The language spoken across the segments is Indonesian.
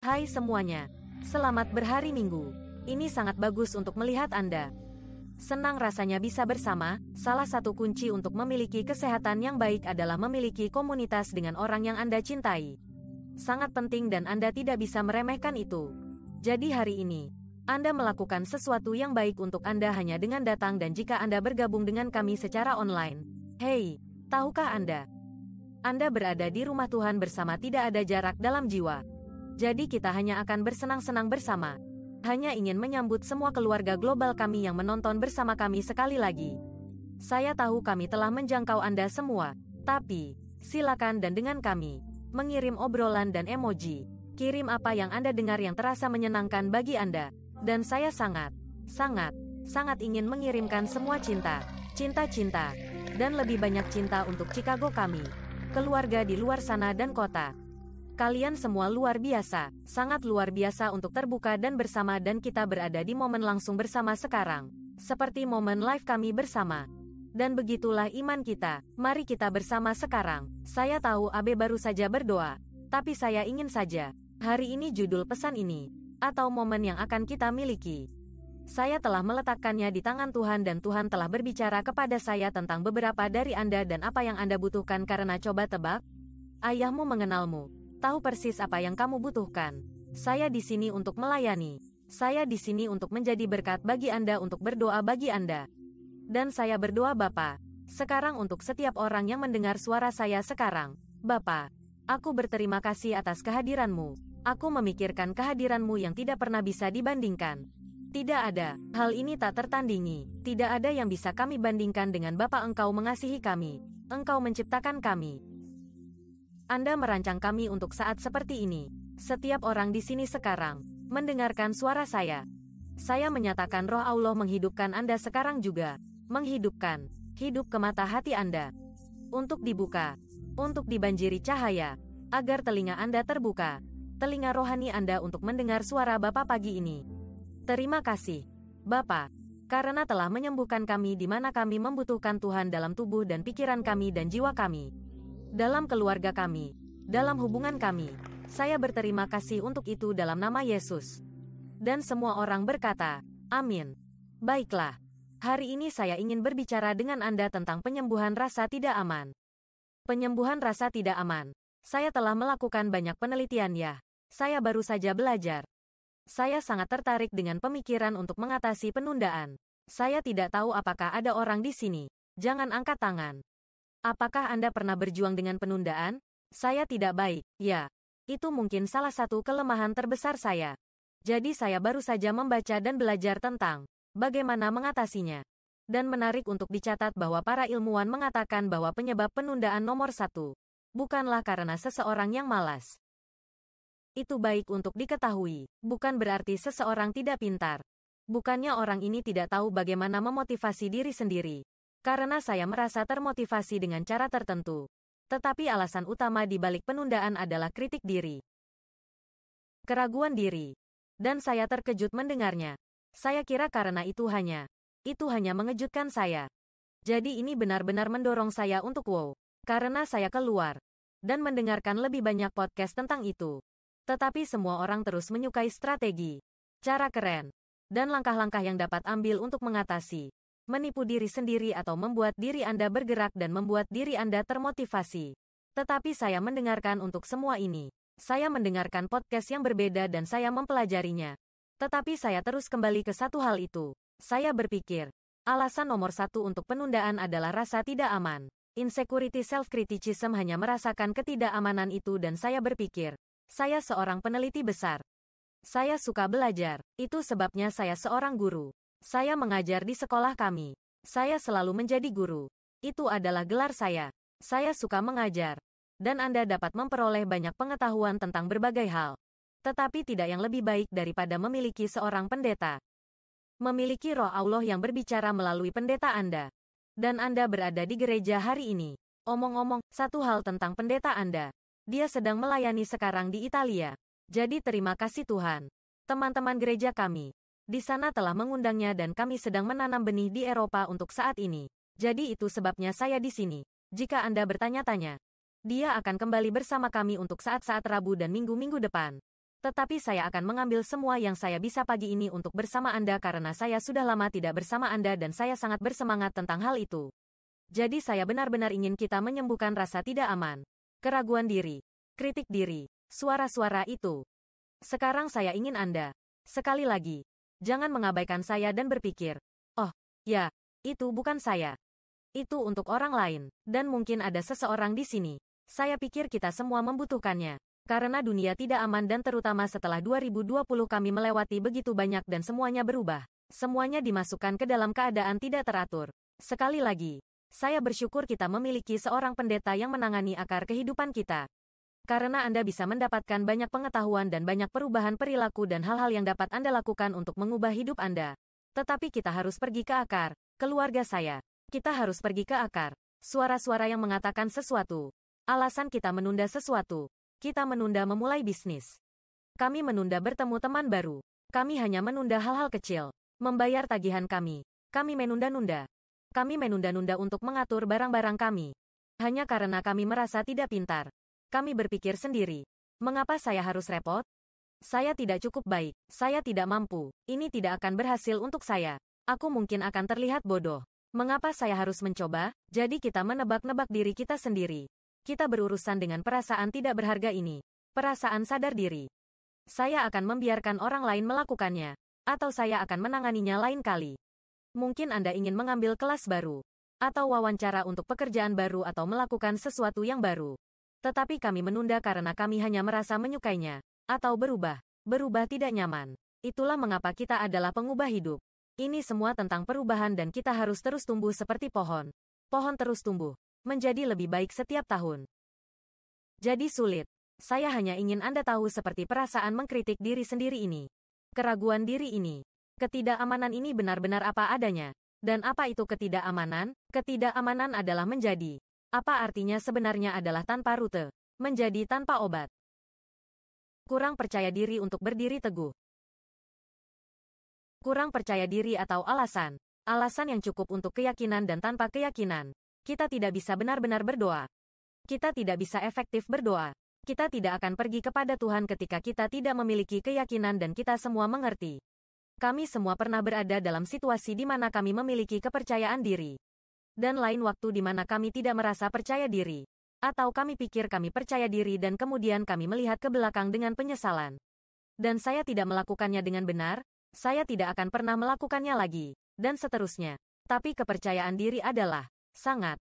Hai semuanya, selamat berhari Minggu. Ini sangat bagus untuk melihat Anda. Senang rasanya bisa bersama. Salah satu kunci untuk memiliki kesehatan yang baik adalah memiliki komunitas dengan orang yang Anda cintai. Sangat penting dan Anda tidak bisa meremehkan itu. Jadi hari ini, Anda melakukan sesuatu yang baik untuk Anda hanya dengan datang dan jika Anda bergabung dengan kami secara online. Hey, tahukah Anda? Anda berada di rumah Tuhan bersama, tidak ada jarak dalam jiwa. Jadi kita hanya akan bersenang-senang bersama. Hanya ingin menyambut semua keluarga global kami yang menonton bersama kami sekali lagi. Saya tahu kami telah menjangkau Anda semua. Tapi, silakan dan dengan kami. Mengirim obrolan dan emoji. Kirim apa yang Anda dengar yang terasa menyenangkan bagi Anda. Dan saya sangat ingin mengirimkan semua cinta. Cinta, dan lebih banyak cinta untuk Chicago kami. Keluarga di luar sana dan kota. Kalian semua luar biasa, sangat luar biasa untuk terbuka dan bersama dan kita berada di momen langsung bersama sekarang. Seperti momen live kami bersama. Dan begitulah iman kita, mari kita bersama sekarang. Saya tahu Abe baru saja berdoa, tapi saya ingin saja, hari ini judul pesan ini, atau momen yang akan kita miliki. Saya telah meletakkannya di tangan Tuhan dan Tuhan telah berbicara kepada saya tentang beberapa dari Anda dan apa yang Anda butuhkan karena coba tebak, ayahmu mengenalmu. Tahu persis apa yang kamu butuhkan. Saya di sini untuk melayani. Saya di sini untuk menjadi berkat bagi Anda, untuk berdoa bagi Anda. Dan saya berdoa Bapa, sekarang untuk setiap orang yang mendengar suara saya sekarang. Bapa, aku berterima kasih atas kehadiran-Mu. Aku memikirkan kehadiran-Mu yang tidak pernah bisa dibandingkan. Tidak ada, hal ini tak tertandingi. Tidak ada yang bisa kami bandingkan dengan Bapa. Engkau mengasihi kami. Engkau menciptakan kami. Anda merancang kami untuk saat seperti ini. Setiap orang di sini sekarang mendengarkan suara saya. Saya menyatakan Roh Allah menghidupkan Anda sekarang juga. Menghidupkan, hidup ke mata hati Anda. Untuk dibuka, untuk dibanjiri cahaya, agar telinga Anda terbuka. Telinga rohani Anda untuk mendengar suara Bapa pagi ini. Terima kasih, Bapa, karena telah menyembuhkan kami di mana kami membutuhkan Tuhan dalam tubuh dan pikiran kami dan jiwa kami. Dalam keluarga kami, dalam hubungan kami, saya berterima kasih untuk itu dalam nama Yesus. Dan semua orang berkata, amin. Baiklah, hari ini saya ingin berbicara dengan Anda tentang penyembuhan rasa tidak aman. Penyembuhan rasa tidak aman. Saya telah melakukan banyak penelitian ya. Saya baru saja belajar. Saya sangat tertarik dengan pemikiran untuk mengatasi penundaan. Saya tidak tahu apakah ada orang di sini. Jangan angkat tangan. Apakah Anda pernah berjuang dengan penundaan? Saya tidak baik, ya. Itu mungkin salah satu kelemahan terbesar saya. Jadi saya baru saja membaca dan belajar tentang bagaimana mengatasinya. Dan menarik untuk dicatat bahwa para ilmuwan mengatakan bahwa penyebab penundaan nomor 1 bukanlah karena seseorang yang malas. Itu baik untuk diketahui, bukan berarti seseorang tidak pintar. Bukannya orang ini tidak tahu bagaimana memotivasi diri sendiri. Karena saya merasa termotivasi dengan cara tertentu. Tetapi alasan utama di balik penundaan adalah kritik diri. Keraguan diri. Dan saya terkejut mendengarnya. Saya kira karena itu hanya mengejutkan saya. Jadi ini benar-benar mendorong saya untuk wow. Karena saya keluar dan mendengarkan lebih banyak podcast tentang itu. Tetapi semua orang terus menyukai strategi, cara keren, dan langkah-langkah yang dapat ambil untuk mengatasi menipu diri sendiri atau membuat diri Anda bergerak dan membuat diri Anda termotivasi. Tetapi saya mendengarkan untuk semua ini. Saya mendengarkan podcast yang berbeda dan saya mempelajarinya. Tetapi saya terus kembali ke satu hal itu. Saya berpikir, alasan nomor 1 untuk penundaan adalah rasa tidak aman. Insecurity self-criticism hanya merasakan ketidakamanan itu dan saya berpikir, saya seorang peneliti besar. Saya suka belajar, itu sebabnya saya seorang guru. Saya mengajar di sekolah kami. Saya selalu menjadi guru. Itu adalah gelar saya. Saya suka mengajar. Dan Anda dapat memperoleh banyak pengetahuan tentang berbagai hal. Tetapi tidak yang lebih baik daripada memiliki seorang pendeta. Memiliki Roh Allah yang berbicara melalui pendeta Anda. Dan Anda berada di gereja hari ini. Omong-omong, satu hal tentang pendeta Anda. Dia sedang melayani sekarang di Italia. Jadi terima kasih Tuhan. Teman-teman gereja kami di sana telah mengundangnya dan kami sedang menanam benih di Eropa untuk saat ini. Jadi itu sebabnya saya di sini. Jika Anda bertanya-tanya, dia akan kembali bersama kami untuk saat-saat Rabu dan Minggu-minggu depan. Tetapi saya akan mengambil semua yang saya bisa pagi ini untuk bersama Anda karena saya sudah lama tidak bersama Anda dan saya sangat bersemangat tentang hal itu. Jadi saya benar-benar ingin kita menyembuhkan rasa tidak aman, keraguan diri, kritik diri, suara-suara itu. Sekarang saya ingin Anda, sekali lagi, jangan mengabaikan saya dan berpikir, oh, ya, itu bukan saya. Itu untuk orang lain, dan mungkin ada seseorang di sini. Saya pikir kita semua membutuhkannya. Karena dunia tidak aman dan terutama setelah 2020 kami melewati begitu banyak dan semuanya berubah. Semuanya dimasukkan ke dalam keadaan tidak teratur. Sekali lagi, saya bersyukur kita memiliki seorang pendeta yang menangani akar kehidupan kita. Karena Anda bisa mendapatkan banyak pengetahuan dan banyak perubahan perilaku dan hal-hal yang dapat Anda lakukan untuk mengubah hidup Anda. Tetapi kita harus pergi ke akar, keluarga saya. Kita harus pergi ke akar. Suara-suara yang mengatakan sesuatu. Alasan kita menunda sesuatu. Kita menunda memulai bisnis. Kami menunda bertemu teman baru. Kami hanya menunda hal-hal kecil. Membayar tagihan kami. Kami menunda-nunda. Kami menunda-nunda untuk mengatur barang-barang kami. Hanya karena kami merasa tidak pintar. Kami berpikir sendiri. Mengapa saya harus repot? Saya tidak cukup baik. Saya tidak mampu. Ini tidak akan berhasil untuk saya. Aku mungkin akan terlihat bodoh. Mengapa saya harus mencoba? Jadi kita menebak-nebak diri kita sendiri. Kita berurusan dengan perasaan tidak berharga ini. Perasaan sadar diri. Saya akan membiarkan orang lain melakukannya. Atau saya akan menanganinya lain kali. Mungkin Anda ingin mengambil kelas baru. Atau wawancara untuk pekerjaan baru atau melakukan sesuatu yang baru. Tetapi kami menunda karena kami hanya merasa menyukainya. Atau berubah. Berubah tidak nyaman. Itulah mengapa kita adalah pengubah hidup. Ini semua tentang perubahan dan kita harus terus tumbuh seperti pohon. Pohon terus tumbuh. Menjadi lebih baik setiap tahun. Jadi sulit. Saya hanya ingin Anda tahu seperti perasaan mengkritik diri sendiri ini. Keraguan diri ini. Ketidakamanan ini benar-benar apa adanya. Dan apa itu ketidakamanan? Ketidakamanan adalah menjadi. Apa artinya sebenarnya adalah tanpa rute. Menjadi tanpa obat. Kurang percaya diri untuk berdiri teguh. Kurang percaya diri atau alasan. Alasan yang cukup untuk keyakinan dan tanpa keyakinan. Kita tidak bisa benar-benar berdoa. Kita tidak bisa efektif berdoa. Kita tidak akan pergi kepada Tuhan ketika kita tidak memiliki keyakinan dan kita semua mengerti. Kami semua pernah berada dalam situasi di mana kami memiliki kepercayaan diri. Dan lain waktu di mana kami tidak merasa percaya diri. Atau kami pikir kami percaya diri dan kemudian kami melihat ke belakang dengan penyesalan. Dan saya tidak melakukannya dengan benar, saya tidak akan pernah melakukannya lagi, dan seterusnya. Tapi kepercayaan diri adalah sangat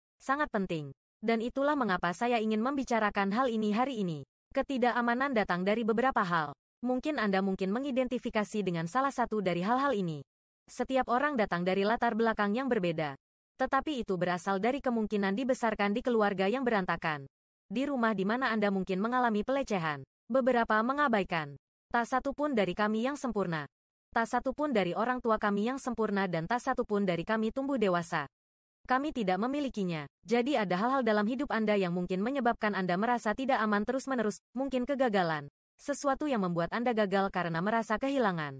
penting. Dan itulah mengapa saya ingin membicarakan hal ini hari ini. Ketidakamanan datang dari beberapa hal. Mungkin Anda mengidentifikasi dengan salah satu dari hal-hal ini. Setiap orang datang dari latar belakang yang berbeda. Tetapi itu berasal dari kemungkinan dibesarkan di keluarga yang berantakan. Di rumah di mana Anda mungkin mengalami pelecehan. Beberapa mengabaikan. Tak satu pun dari kami yang sempurna. Tak satu pun dari orang tua kami yang sempurna dan tak satu pun dari kami tumbuh dewasa. Kami tidak memilikinya. Jadi ada hal-hal dalam hidup Anda yang mungkin menyebabkan Anda merasa tidak aman terus-menerus, mungkin kegagalan. Sesuatu yang membuat Anda gagal karena merasa kehilangan.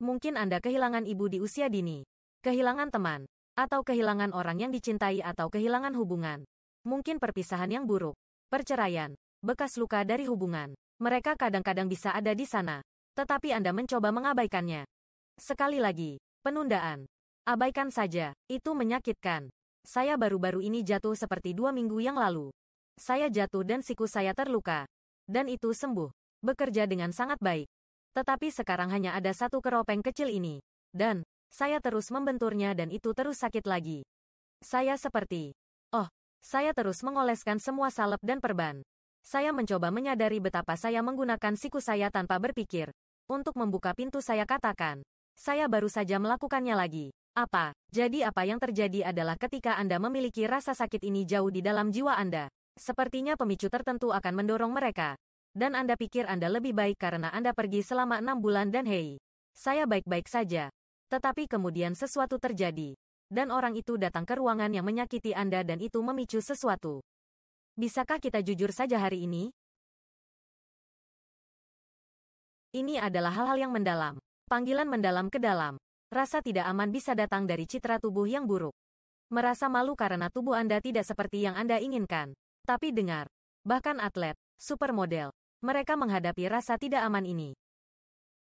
Mungkin Anda kehilangan ibu di usia dini. Kehilangan teman. Atau kehilangan orang yang dicintai atau kehilangan hubungan. Mungkin perpisahan yang buruk. Perceraian. Bekas luka dari hubungan. Mereka kadang-kadang bisa ada di sana. Tetapi Anda mencoba mengabaikannya. Sekali lagi, penundaan. Abaikan saja. Itu menyakitkan. Saya baru-baru ini jatuh seperti 2 minggu yang lalu. Saya jatuh dan siku saya terluka. Dan itu sembuh. Bekerja dengan sangat baik. Tetapi sekarang hanya ada satu keropeng kecil ini. Dan, saya terus membenturnya dan itu terus sakit lagi. Saya saya terus mengoleskan semua salep dan perban. Saya mencoba menyadari betapa saya menggunakan siku saya tanpa berpikir. Untuk membuka pintu saya katakan. Saya baru saja melakukannya lagi. Jadi apa yang terjadi adalah ketika Anda memiliki rasa sakit ini jauh di dalam jiwa Anda. Sepertinya pemicu tertentu akan mendorong mereka. Dan Anda pikir Anda lebih baik karena Anda pergi selama 6 bulan dan hei, saya baik-baik saja. Tetapi kemudian sesuatu terjadi. Dan orang itu datang ke ruangan yang menyakiti Anda dan itu memicu sesuatu. Bisakah kita jujur saja hari ini? Ini adalah hal-hal yang mendalam. Panggilan mendalam ke dalam. Rasa tidak aman bisa datang dari citra tubuh yang buruk. Merasa malu karena tubuh Anda tidak seperti yang Anda inginkan. Tapi dengar. Bahkan atlet, supermodel, Mereka menghadapi rasa tidak aman ini.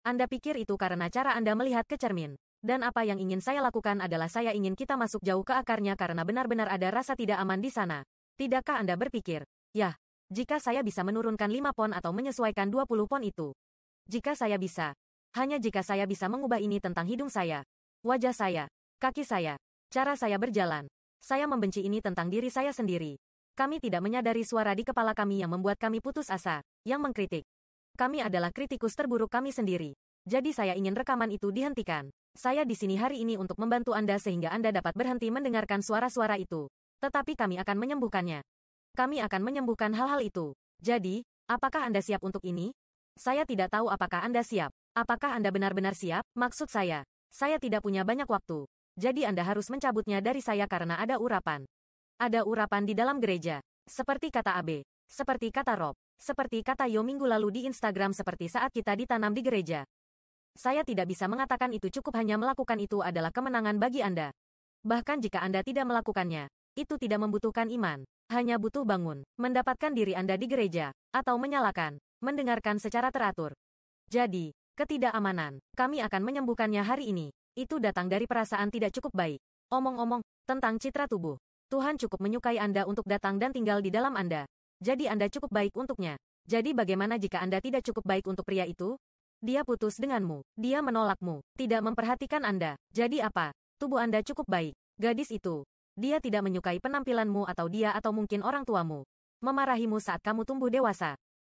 Anda pikir itu karena cara Anda melihat ke cermin. Dan apa yang ingin saya lakukan adalah saya ingin kita masuk jauh ke akarnya karena benar-benar ada rasa tidak aman di sana. Tidakkah Anda berpikir, yah, jika saya bisa menurunkan 5 pon atau menyesuaikan 20 pon itu? Jika saya bisa. Hanya jika saya bisa mengubah ini tentang hidung saya, wajah saya, kaki saya, cara saya berjalan. Saya membenci ini tentang diri saya sendiri. Kami tidak menyadari suara di kepala kami yang membuat kami putus asa, yang mengkritik. Kami adalah kritikus terburuk kami sendiri. Jadi saya ingin rekaman itu dihentikan. Saya di sini hari ini untuk membantu Anda sehingga Anda dapat berhenti mendengarkan suara-suara itu. Tetapi kami akan menyembuhkannya. Kami akan menyembuhkan hal-hal itu. Jadi, apakah Anda siap untuk ini? Saya tidak tahu apakah Anda siap. Apakah Anda benar-benar siap? Maksud saya tidak punya banyak waktu. Jadi Anda harus mencabutnya dari saya karena ada urapan. Ada urapan di dalam gereja. Seperti kata Abe. Seperti kata Rob. Seperti kata Yo minggu lalu di Instagram seperti saat kita ditanam di gereja. Saya tidak bisa mengatakan itu cukup hanya melakukan itu adalah kemenangan bagi Anda. Bahkan jika Anda tidak melakukannya, itu tidak membutuhkan iman. Hanya butuh bangun, mendapatkan diri Anda di gereja, atau menyalakan, mendengarkan secara teratur. Jadi, ketidakamanan, kami akan menyembuhkannya hari ini. Itu datang dari perasaan tidak cukup baik. Omong-omong, tentang citra tubuh. Tuhan cukup menyukai Anda untuk datang dan tinggal di dalam Anda. Jadi Anda cukup baik untuknya. Jadi bagaimana jika Anda tidak cukup baik untuk pria itu? Dia putus denganmu. Dia menolakmu. Tidak memperhatikan Anda. Jadi apa? Tubuh Anda cukup baik. Gadis itu. Dia tidak menyukai penampilanmu atau dia atau mungkin orang tuamu. Memarahimu saat kamu tumbuh dewasa.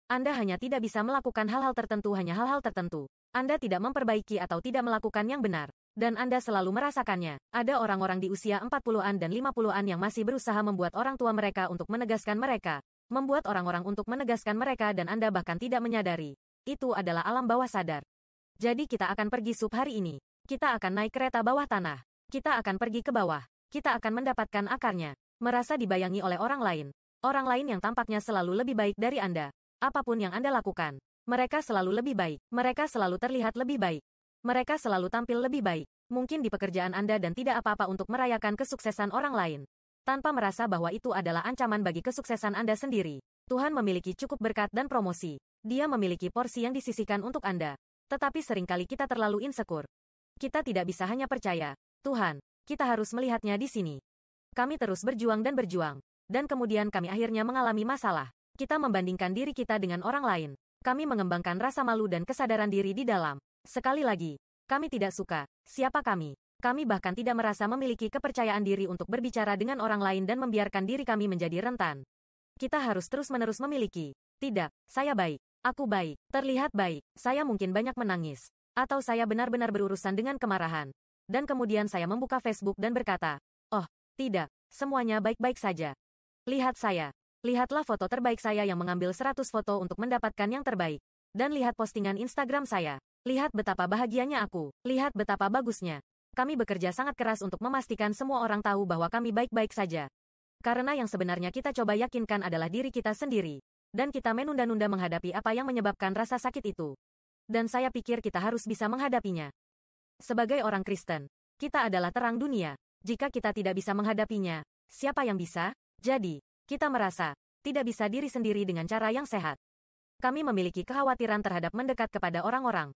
Anda hanya tidak bisa melakukan hal-hal tertentu hanya hal-hal tertentu. Anda tidak memperbaiki atau tidak melakukan yang benar. Dan Anda selalu merasakannya. Ada orang-orang di usia 40-an dan 50-an yang masih berusaha membuat orang tua mereka untuk menegaskan mereka. Membuat orang-orang untuk menegaskan mereka dan Anda bahkan tidak menyadari. Itu adalah alam bawah sadar. Jadi kita akan pergi sub hari ini. Kita akan naik kereta bawah tanah. Kita akan pergi ke bawah. Kita akan mendapatkan akarnya. Merasa dibayangi oleh orang lain. Orang lain yang tampaknya selalu lebih baik dari Anda. Apapun yang Anda lakukan. Mereka selalu lebih baik. Mereka selalu terlihat lebih baik. Mereka selalu tampil lebih baik. Mungkin di pekerjaan Anda dan tidak apa-apa untuk merayakan kesuksesan orang lain. Tanpa merasa bahwa itu adalah ancaman bagi kesuksesan Anda sendiri. Tuhan memiliki cukup berkat dan promosi. Dia memiliki porsi yang disisihkan untuk Anda. Tetapi seringkali kita terlalu insecure. Kita tidak bisa hanya percaya. Tuhan, kita harus melihatnya di sini. Kami terus berjuang dan berjuang. Dan kemudian kami akhirnya mengalami masalah. Kita membandingkan diri kita dengan orang lain. Kami mengembangkan rasa malu dan kesadaran diri di dalam. Sekali lagi, kami tidak suka. Siapa kami? Kami bahkan tidak merasa memiliki kepercayaan diri untuk berbicara dengan orang lain dan membiarkan diri kami menjadi rentan. Kita harus terus-menerus memiliki. Tidak, saya baik. Aku baik, terlihat baik, saya mungkin banyak menangis. Atau saya benar-benar berurusan dengan kemarahan. Dan kemudian saya membuka Facebook dan berkata, oh, tidak, semuanya baik-baik saja. Lihat saya. Lihatlah foto terbaik saya yang mengambil 100 foto untuk mendapatkan yang terbaik. Dan lihat postingan Instagram saya. Lihat betapa bahagianya aku. Lihat betapa bagusnya. Kami bekerja sangat keras untuk memastikan semua orang tahu bahwa kami baik-baik saja. Karena yang sebenarnya kita coba yakinkan adalah diri kita sendiri. Dan kita menunda-nunda menghadapi apa yang menyebabkan rasa sakit itu. Dan saya pikir kita harus bisa menghadapinya. Sebagai orang Kristen, kita adalah terang dunia. Jika kita tidak bisa menghadapinya, siapa yang bisa? Jadi, kita merasa tidak bisa diri sendiri dengan cara yang sehat. Kami memiliki kekhawatiran terhadap mendekat kepada orang-orang.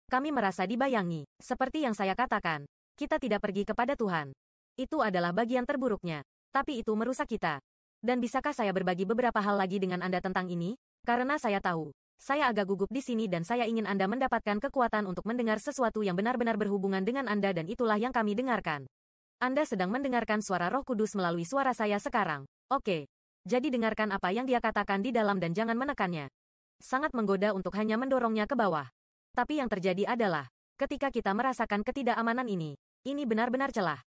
Kami merasa dibayangi. Seperti yang saya katakan, kita tidak pergi kepada Tuhan. Itu adalah bagian terburuknya. Tapi itu merusak kita. Dan bisakah saya berbagi beberapa hal lagi dengan Anda tentang ini? Karena saya tahu, saya agak gugup di sini dan saya ingin Anda mendapatkan kekuatan untuk mendengar sesuatu yang benar-benar berhubungan dengan Anda dan itulah yang kami dengarkan. Anda sedang mendengarkan suara Roh Kudus melalui suara saya sekarang. Oke. Jadi dengarkan apa yang dia katakan di dalam dan jangan menekannya. Sangat menggoda untuk hanya mendorongnya ke bawah. Tapi yang terjadi adalah, ketika kita merasakan ketidakamanan ini benar-benar celah.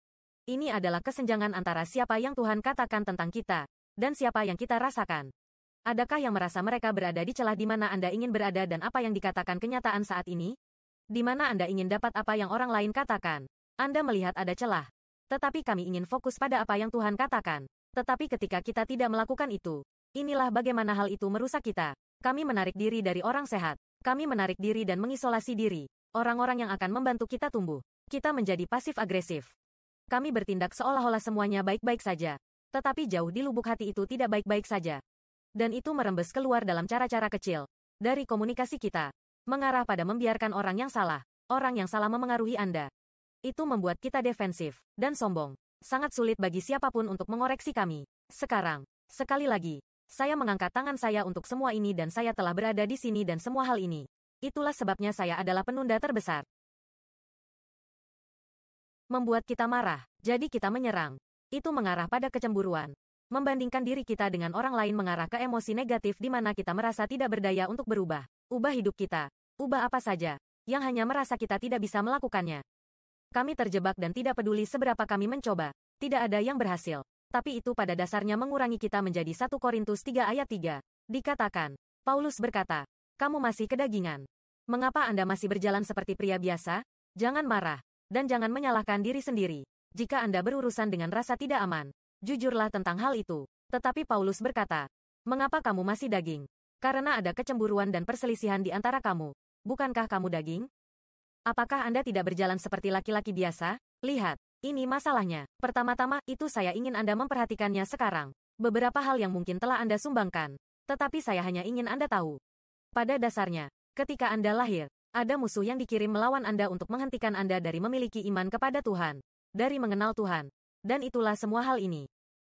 Ini adalah kesenjangan antara siapa yang Tuhan katakan tentang kita, dan siapa yang kita rasakan. Adakah yang merasa mereka berada di celah di mana Anda ingin berada dan apa yang dikatakan kenyataan saat ini? Di mana Anda ingin dapat apa yang orang lain katakan? Anda melihat ada celah. Tetapi kami ingin fokus pada apa yang Tuhan katakan. Tetapi ketika kita tidak melakukan itu, inilah bagaimana hal itu merusak kita. Kami menarik diri dari orang sehat. Kami menarik diri dan mengisolasi diri. Orang-orang yang akan membantu kita tumbuh. Kita menjadi pasif-agresif. Kami bertindak seolah-olah semuanya baik-baik saja. Tetapi jauh di lubuk hati itu tidak baik-baik saja. Dan itu merembes keluar dalam cara-cara kecil. dari komunikasi kita, mengarah pada membiarkan orang yang salah memengaruhi Anda. Itu membuat kita defensif dan sombong. Sangat sulit bagi siapapun untuk mengoreksi kami. Sekarang, sekali lagi, saya mengangkat tangan saya untuk semua ini dan saya telah berada di sini dan semua hal ini. Itulah sebabnya saya adalah penunda terbesar. Membuat kita marah, jadi kita menyerang. Itu mengarah pada kecemburuan. Membandingkan diri kita dengan orang lain mengarah ke emosi negatif di mana kita merasa tidak berdaya untuk berubah. Ubah hidup kita. Ubah apa saja, yang hanya merasa kita tidak bisa melakukannya. Kami terjebak dan tidak peduli seberapa kami mencoba. Tidak ada yang berhasil. Tapi itu pada dasarnya mengurangi kita menjadi 1 Korintus 3 ayat 3. Dikatakan, Paulus berkata, kamu masih kedagingan. Mengapa Anda masih berjalan seperti pria biasa? Jangan marah. Dan jangan menyalahkan diri sendiri. Jika Anda berurusan dengan rasa tidak aman, jujurlah tentang hal itu. Tetapi Paulus berkata, mengapa kamu masih daging? Karena ada kecemburuan dan perselisihan di antara kamu. Bukankah kamu daging? Apakah Anda tidak berjalan seperti laki-laki biasa? Lihat, ini masalahnya. Pertama-tama, itu saya ingin Anda memperhatikannya sekarang. Beberapa hal yang mungkin telah Anda sumbangkan. Tetapi saya hanya ingin Anda tahu. Pada dasarnya, ketika Anda lahir, ada musuh yang dikirim melawan Anda untuk menghentikan Anda dari memiliki iman kepada Tuhan, dari mengenal Tuhan. Dan itulah semua hal ini.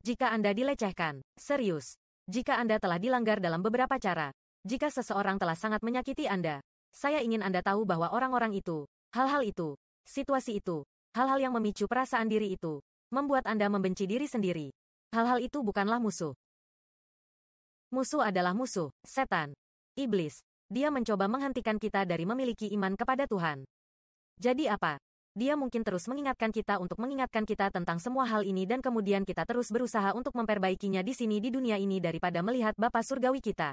Jika Anda dilecehkan, serius. Jika Anda telah dilanggar dalam beberapa cara, jika seseorang telah sangat menyakiti Anda, saya ingin Anda tahu bahwa orang-orang itu, hal-hal itu, situasi itu, hal-hal yang memicu perasaan diri itu, membuat Anda membenci diri sendiri. Hal-hal itu bukanlah musuh. Musuh adalah musuh, setan, iblis. Dia mencoba menghentikan kita dari memiliki iman kepada Tuhan. Jadi apa? Dia mungkin terus mengingatkan kita untuk mengingatkan kita tentang semua hal ini dan kemudian kita terus berusaha untuk memperbaikinya di sini di dunia ini daripada melihat Bapa Surgawi kita.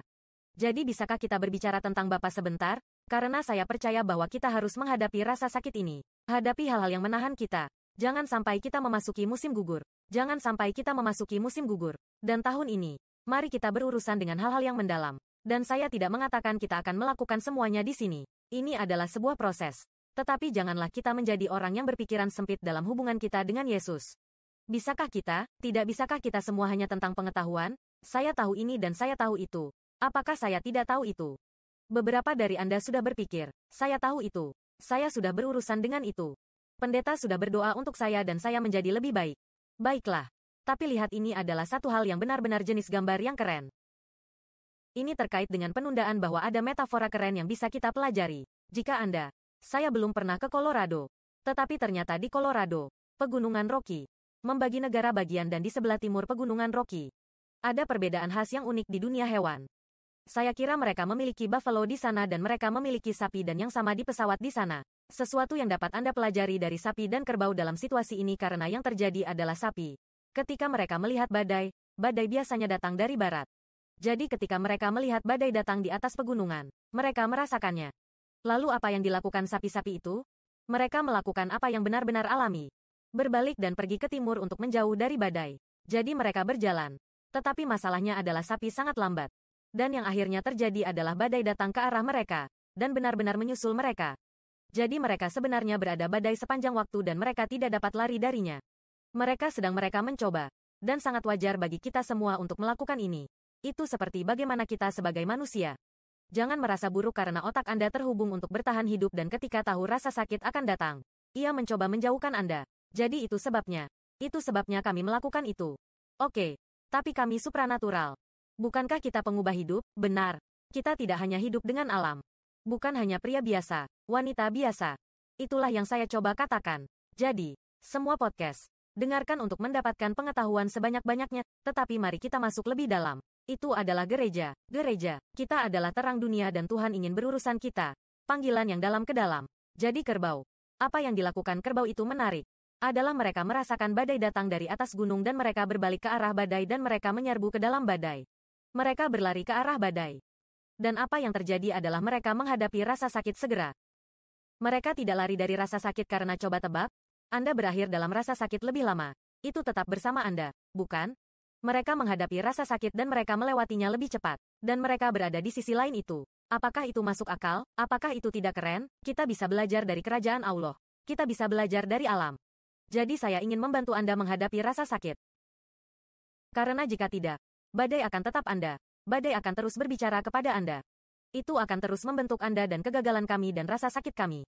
Jadi bisakah kita berbicara tentang Bapa sebentar? Karena saya percaya bahwa kita harus menghadapi rasa sakit ini. Hadapi hal-hal yang menahan kita. Jangan sampai kita memasuki musim gugur. Jangan sampai kita memasuki musim gugur. Dan tahun ini, mari kita berurusan dengan hal-hal yang mendalam. Dan saya tidak mengatakan kita akan melakukan semuanya di sini. Ini adalah sebuah proses. Tetapi janganlah kita menjadi orang yang berpikiran sempit dalam hubungan kita dengan Yesus. Bisakah kita? Tidak bisakah kita semua hanya tentang pengetahuan? Saya tahu ini dan saya tahu itu. Apakah saya tidak tahu itu? Beberapa dari Anda sudah berpikir, saya tahu itu. Saya sudah berurusan dengan itu. Pendeta sudah berdoa untuk saya dan saya menjadi lebih baik. Baiklah. Tapi lihat ini adalah satu hal yang benar-benar jenis gambar yang keren. Ini terkait dengan penundaan bahwa ada metafora keren yang bisa kita pelajari. Jika Anda, saya belum pernah ke Colorado. Tetapi ternyata di Colorado, Pegunungan Rocky, membagi negara bagian dan di sebelah timur Pegunungan Rocky. Ada perbedaan khas yang unik di dunia hewan. Saya kira mereka memiliki buffalo di sana dan mereka memiliki sapi dan yang sama di pesawat di sana. Sesuatu yang dapat Anda pelajari dari sapi dan kerbau dalam situasi ini karena yang terjadi adalah sapi. Ketika mereka melihat badai, badai biasanya datang dari barat. Jadi ketika mereka melihat badai datang di atas pegunungan, mereka merasakannya. Lalu apa yang dilakukan sapi-sapi itu? Mereka melakukan apa yang benar-benar alami. Berbalik dan pergi ke timur untuk menjauh dari badai. Jadi mereka berjalan. Tetapi masalahnya adalah sapi sangat lambat. Dan yang akhirnya terjadi adalah badai datang ke arah mereka, dan benar-benar menyusul mereka. Jadi mereka sebenarnya berada badai sepanjang waktu dan mereka tidak dapat lari darinya. Mereka sedang mencoba. Dan sangat wajar bagi kita semua untuk melakukan ini. Itu seperti bagaimana kita sebagai manusia. Jangan merasa buruk karena otak Anda terhubung untuk bertahan hidup dan ketika tahu rasa sakit akan datang, ia mencoba menjauhkan Anda. Jadi itu sebabnya. Itu sebabnya kami melakukan itu. Oke, tapi kami supranatural. Bukankah kita pengubah hidup? Benar. Kita tidak hanya hidup dengan alam. Bukan hanya pria biasa, wanita biasa. Itulah yang saya coba katakan. Jadi, semua podcast. Dengarkan untuk mendapatkan pengetahuan sebanyak-banyaknya, tetapi mari kita masuk lebih dalam. Itu adalah gereja. Gereja. Kita adalah terang dunia dan Tuhan ingin berurusan kita. Panggilan yang dalam ke dalam. Jadi kerbau. Apa yang dilakukan kerbau itu menarik. Adalah mereka merasakan badai datang dari atas gunung dan mereka berbalik ke arah badai dan mereka menyerbu ke dalam badai. Mereka berlari ke arah badai. Dan apa yang terjadi adalah mereka menghadapi rasa sakit segera. Mereka tidak lari dari rasa sakit karena coba tebak. Anda berakhir dalam rasa sakit lebih lama. Itu tetap bersama Anda, bukan? Mereka menghadapi rasa sakit dan mereka melewatinya lebih cepat. Dan mereka berada di sisi lain itu. Apakah itu masuk akal? Apakah itu tidak keren? Kita bisa belajar dari kerajaan Allah. Kita bisa belajar dari alam. Jadi saya ingin membantu Anda menghadapi rasa sakit. Karena jika tidak, badai akan tetap Anda. Badai akan terus berbicara kepada Anda. Itu akan terus membentuk Anda dan kegagalan kami dan rasa sakit kami.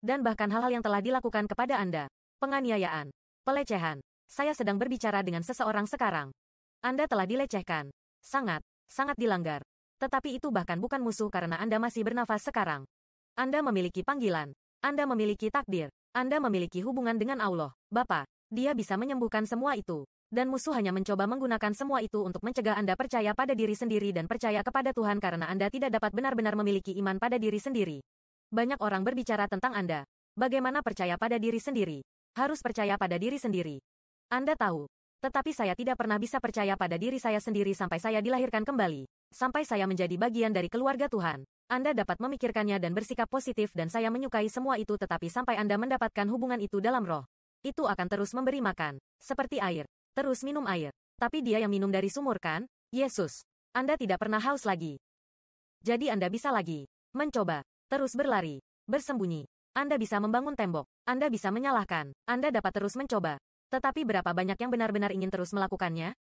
Dan bahkan hal-hal yang telah dilakukan kepada Anda. Penganiayaan. Pelecehan. Saya sedang berbicara dengan seseorang sekarang. Anda telah dilecehkan. Sangat, sangat dilanggar. Tetapi itu bahkan bukan musuh karena Anda masih bernafas sekarang. Anda memiliki panggilan. Anda memiliki takdir. Anda memiliki hubungan dengan Allah, Bapa. Dia bisa menyembuhkan semua itu. Dan musuh hanya mencoba menggunakan semua itu untuk mencegah Anda percaya pada diri sendiri dan percaya kepada Tuhan karena Anda tidak dapat benar-benar memiliki iman pada diri sendiri. Banyak orang berbicara tentang Anda. Bagaimana percaya pada diri sendiri? Harus percaya pada diri sendiri. Anda tahu. Tetapi saya tidak pernah bisa percaya pada diri saya sendiri sampai saya dilahirkan kembali. Sampai saya menjadi bagian dari keluarga Tuhan. Anda dapat memikirkannya dan bersikap positif dan saya menyukai semua itu tetapi sampai Anda mendapatkan hubungan itu dalam roh. Itu akan terus memberi makan. Seperti air. Terus minum air. Tapi dia yang minum dari sumur kan? Yesus. Anda tidak pernah haus lagi. Jadi Anda bisa lagi. Mencoba. Terus berlari. Bersembunyi. Anda bisa membangun tembok. Anda bisa menyalahkan. Anda dapat terus mencoba. Tetapi berapa banyak yang benar-benar ingin terus melakukannya?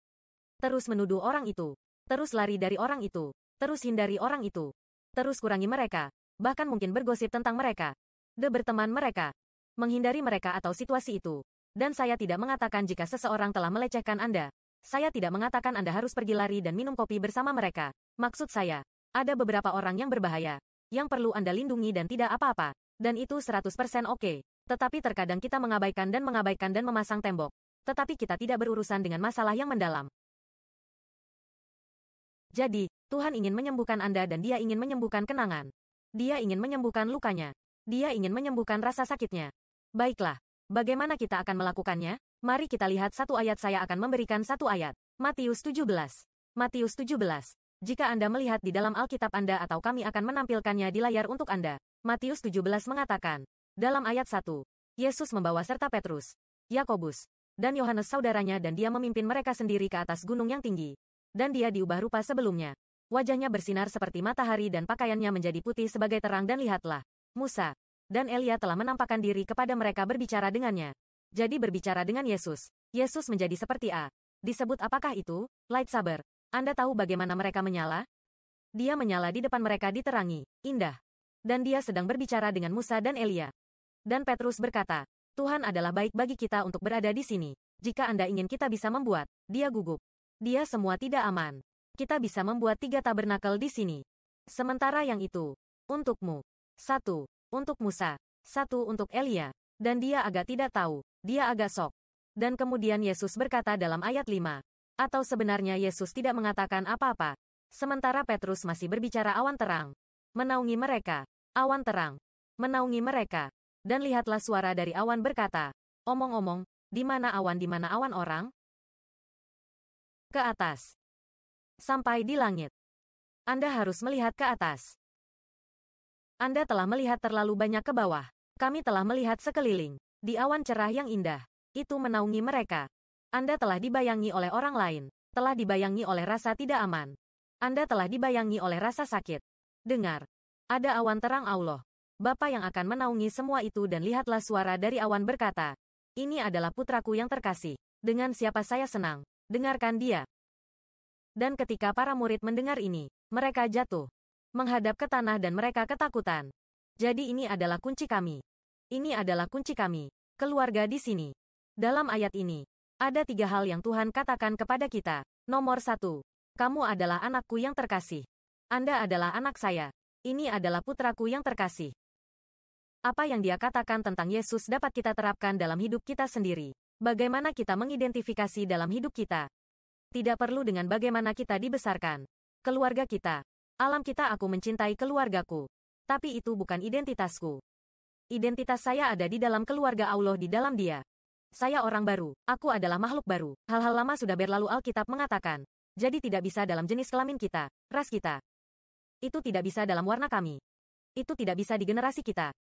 Terus menuduh orang itu. Terus lari dari orang itu. Terus hindari orang itu. Terus kurangi mereka. Bahkan mungkin bergosip tentang mereka. Berteman mereka. Menghindari mereka atau situasi itu. Dan saya tidak mengatakan jika seseorang telah melecehkan Anda. Saya tidak mengatakan Anda harus pergi lari dan minum kopi bersama mereka. Maksud saya, ada beberapa orang yang berbahaya. Yang perlu Anda lindungi dan tidak apa-apa. Dan itu 100% oke. Tetapi terkadang kita mengabaikan dan memasang tembok. Tetapi kita tidak berurusan dengan masalah yang mendalam. Jadi, Tuhan ingin menyembuhkan Anda dan Dia ingin menyembuhkan kenangan. Dia ingin menyembuhkan lukanya. Dia ingin menyembuhkan rasa sakitnya. Baiklah, bagaimana kita akan melakukannya? Mari kita lihat satu ayat. Saya akan memberikan satu ayat. Matius 17. Matius 17. Jika Anda melihat di dalam Alkitab Anda atau kami akan menampilkannya di layar untuk Anda. Matius 17 mengatakan, dalam ayat 1, Yesus membawa serta Petrus, Yakobus, dan Yohanes saudaranya dan dia memimpin mereka sendiri ke atas gunung yang tinggi. Dan dia diubah rupa sebelumnya. Wajahnya bersinar seperti matahari dan pakaiannya menjadi putih sebagai terang dan lihatlah, Musa dan Elia telah menampakkan diri kepada mereka berbicara dengannya. Jadi berbicara dengan Yesus. Yesus menjadi seperti A. Disebut apakah itu? Lightsaber. Anda tahu bagaimana mereka menyala? Dia menyala di depan mereka diterangi. Indah. Dan dia sedang berbicara dengan Musa dan Elia. Dan Petrus berkata, Tuhan adalah baik bagi kita untuk berada di sini. Jika Anda ingin kita bisa membuat, dia gugup. Dia semua tidak aman. Kita bisa membuat 3 tabernakel di sini. Sementara yang itu, untukmu. 1, untuk Musa. 1 untuk Elia. Dan dia agak tidak tahu. Dia agak sok. Dan kemudian Yesus berkata dalam ayat 5. Atau sebenarnya Yesus tidak mengatakan apa-apa. Sementara Petrus masih berbicara awan terang. Menaungi mereka. Awan terang. Menaungi mereka. Dan lihatlah suara dari awan berkata, omong-omong, di mana awan orang? Ke atas. Sampai di langit. Anda harus melihat ke atas. Anda telah melihat terlalu banyak ke bawah. Kami telah melihat sekeliling. Di awan cerah yang indah. Itu menaungi mereka. Anda telah dibayangi oleh orang lain. Telah dibayangi oleh rasa tidak aman. Anda telah dibayangi oleh rasa sakit. Dengar. Ada awan terang Allah. Bapa yang akan menaungi semua itu dan lihatlah suara dari awan berkata, ini adalah putraku yang terkasih. Dengan siapa saya senang. Dengarkan dia. Dan ketika para murid mendengar ini, mereka jatuh. Menghadap ke tanah dan mereka ketakutan. Jadi ini adalah kunci kami. Ini adalah kunci kami. Keluarga di sini. Dalam ayat ini, ada 3 hal yang Tuhan katakan kepada kita. Nomor 1. Kamu adalah anakku yang terkasih. Anda adalah anak saya. Ini adalah putraku yang terkasih. Apa yang dia katakan tentang Yesus dapat kita terapkan dalam hidup kita sendiri. Bagaimana kita mengidentifikasi dalam hidup kita. Tidak perlu dengan bagaimana kita dibesarkan. Keluarga kita. Alam kita aku mencintai keluargaku. Tapi itu bukan identitasku. Identitas saya ada di dalam keluarga Allah di dalam dia. Saya orang baru. Aku adalah makhluk baru. Hal-hal lama sudah berlalu Alkitab mengatakan. Jadi tidak bisa dalam jenis kelamin kita, ras kita. Itu tidak bisa dalam warna kami. Itu tidak bisa di generasi kita.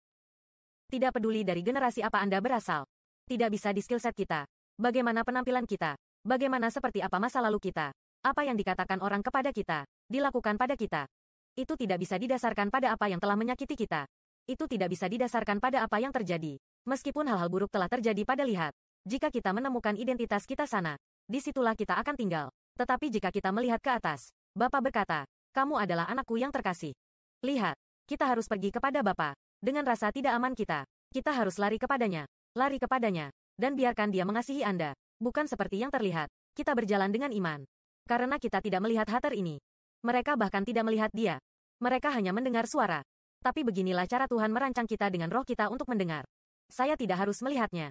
Tidak peduli dari generasi apa Anda berasal. Tidak bisa di skill set kita. Bagaimana penampilan kita. Bagaimana seperti apa masa lalu kita. Apa yang dikatakan orang kepada kita. Dilakukan pada kita. Itu tidak bisa didasarkan pada apa yang telah menyakiti kita. Itu tidak bisa didasarkan pada apa yang terjadi. Meskipun hal-hal buruk telah terjadi pada lihat. Jika kita menemukan identitas kita sana. Disitulah kita akan tinggal. Tetapi jika kita melihat ke atas. Bapa berkata. Kamu adalah anakku yang terkasih. Lihat, kita harus pergi kepada Bapa. Dengan rasa tidak aman kita harus lari kepadanya, dan biarkan dia mengasihi Anda. Bukan seperti yang terlihat, kita berjalan dengan iman. Karena kita tidak melihat Hater ini. Mereka bahkan tidak melihat dia. Mereka hanya mendengar suara. Tapi beginilah cara Tuhan merancang kita dengan roh kita untuk mendengar. Saya tidak harus melihatnya.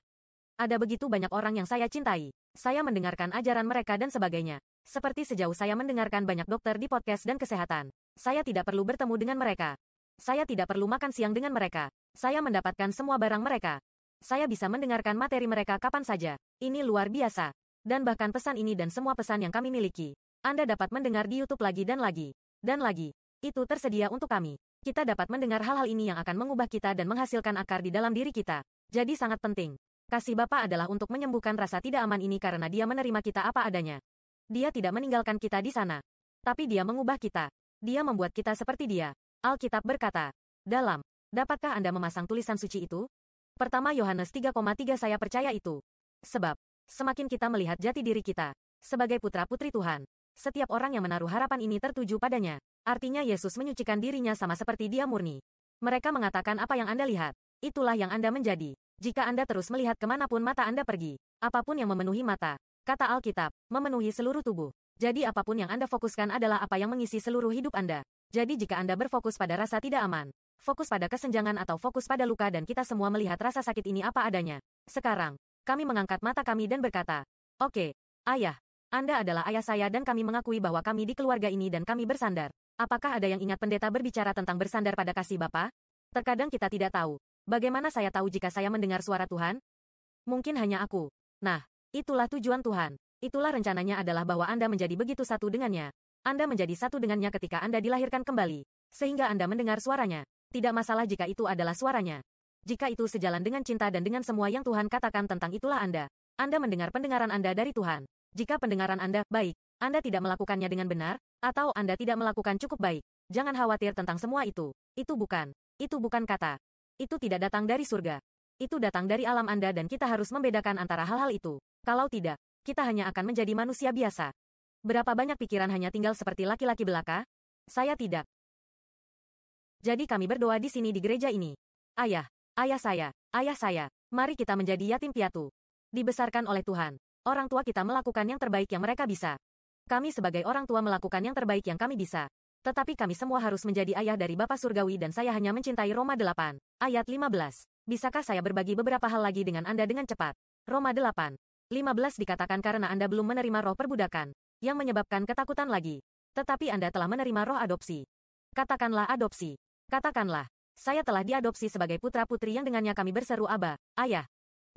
Ada begitu banyak orang yang saya cintai. Saya mendengarkan ajaran mereka dan sebagainya. Seperti sejauh saya mendengarkan banyak dokter di podcast dan kesehatan. Saya tidak perlu bertemu dengan mereka. Saya tidak perlu makan siang dengan mereka. Saya mendapatkan semua barang mereka. Saya bisa mendengarkan materi mereka kapan saja. Ini luar biasa. Dan bahkan pesan ini dan semua pesan yang kami miliki. Anda dapat mendengar di YouTube lagi dan lagi. Dan lagi. Itu tersedia untuk kami. Kita dapat mendengar hal-hal ini yang akan mengubah kita dan menghasilkan akar di dalam diri kita. Jadi sangat penting. Kasih Bapa adalah untuk menyembuhkan rasa tidak aman ini karena Dia menerima kita apa adanya. Dia tidak meninggalkan kita di sana. Tapi Dia mengubah kita. Dia membuat kita seperti Dia. Alkitab berkata, dapatkah Anda memasang tulisan suci itu? Pertama Yohanes 3,3 saya percaya itu. Sebab, semakin kita melihat jati diri kita, sebagai putra-putri Tuhan, setiap orang yang menaruh harapan ini tertuju padanya. Artinya Yesus menyucikan dirinya sama seperti Dia murni. Mereka mengatakan apa yang Anda lihat, itulah yang Anda menjadi. Jika Anda terus melihat kemanapun mata Anda pergi, apapun yang memenuhi mata, kata Alkitab, memenuhi seluruh tubuh. Jadi apapun yang Anda fokuskan adalah apa yang mengisi seluruh hidup Anda. Jadi jika Anda berfokus pada rasa tidak aman, fokus pada kesenjangan atau fokus pada luka dan kita semua melihat rasa sakit ini apa adanya. Sekarang, kami mengangkat mata kami dan berkata, "Oke, Ayah, Anda adalah ayah saya dan kami mengakui bahwa kami di keluarga ini dan kami bersandar." Apakah ada yang ingat pendeta berbicara tentang bersandar pada kasih Bapa? Terkadang kita tidak tahu. Bagaimana saya tahu jika saya mendengar suara Tuhan? Mungkin hanya aku. Nah, itulah tujuan Tuhan. Itulah rencananya adalah bahwa Anda menjadi begitu satu dengannya. Anda menjadi satu dengannya ketika Anda dilahirkan kembali. Sehingga Anda mendengar suaranya. Tidak masalah jika itu adalah suaranya. Jika itu sejalan dengan cinta dan dengan semua yang Tuhan katakan tentang itulah Anda. Anda mendengar pendengaran Anda dari Tuhan. Jika pendengaran Anda baik, Anda tidak melakukannya dengan benar, atau Anda tidak melakukan cukup baik. Jangan khawatir tentang semua itu. Itu bukan kata. Itu tidak datang dari surga. Itu datang dari alam Anda dan kita harus membedakan antara hal-hal itu. Kalau tidak, kita hanya akan menjadi manusia biasa. Berapa banyak pikiran hanya tinggal seperti laki-laki belaka? Saya tidak. Jadi kami berdoa di sini di gereja ini. Ayah saya, mari kita menjadi yatim piatu. Dibesarkan oleh Tuhan. Orang tua kita melakukan yang terbaik yang mereka bisa. Kami sebagai orang tua melakukan yang terbaik yang kami bisa. Tetapi kami semua harus menjadi ayah dari Bapa Surgawi dan saya hanya mencintai Roma 8, ayat 15. Bisakah saya berbagi beberapa hal lagi dengan Anda dengan cepat? Roma 8, 15 dikatakan karena Anda belum menerima roh perbudakan, yang menyebabkan ketakutan lagi. Tetapi Anda telah menerima roh adopsi. Katakanlah adopsi. Katakanlah, saya telah diadopsi sebagai putra-putri yang dengannya kami berseru Aba, Ayah.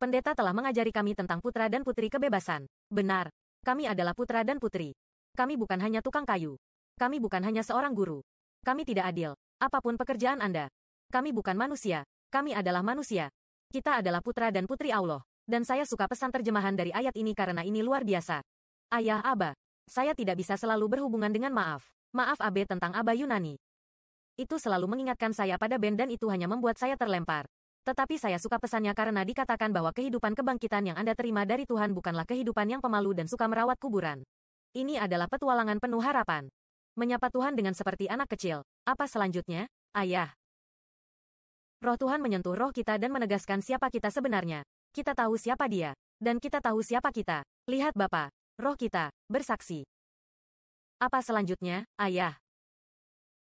Pendeta telah mengajari kami tentang putra dan putri kebebasan. Benar, kami adalah putra dan putri. Kami bukan hanya tukang kayu. Kami bukan hanya seorang guru. Kami tidak adil, apapun pekerjaan Anda. Kami bukan manusia, kami adalah manusia. Kita adalah putra dan putri Allah. Dan saya suka pesan terjemahan dari ayat ini karena ini luar biasa. Ayah Aba. Saya tidak bisa selalu berhubungan dengan maaf. Maaf Abe tentang Aba Yunani. Itu selalu mengingatkan saya pada Ben dan itu hanya membuat saya terlempar. Tetapi saya suka pesannya karena dikatakan bahwa kehidupan kebangkitan yang Anda terima dari Tuhan bukanlah kehidupan yang pemalu dan suka merawat kuburan. Ini adalah petualangan penuh harapan. Menyapa Tuhan dengan seperti anak kecil. Apa selanjutnya? Ayah. Roh Tuhan menyentuh roh kita dan menegaskan siapa kita sebenarnya. Kita tahu siapa Dia. Dan kita tahu siapa kita. Lihat Bapa. Roh kita, bersaksi. Apa selanjutnya, Ayah?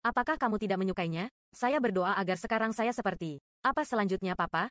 Apakah kamu tidak menyukainya? Saya berdoa agar sekarang saya seperti. Apa selanjutnya Papa?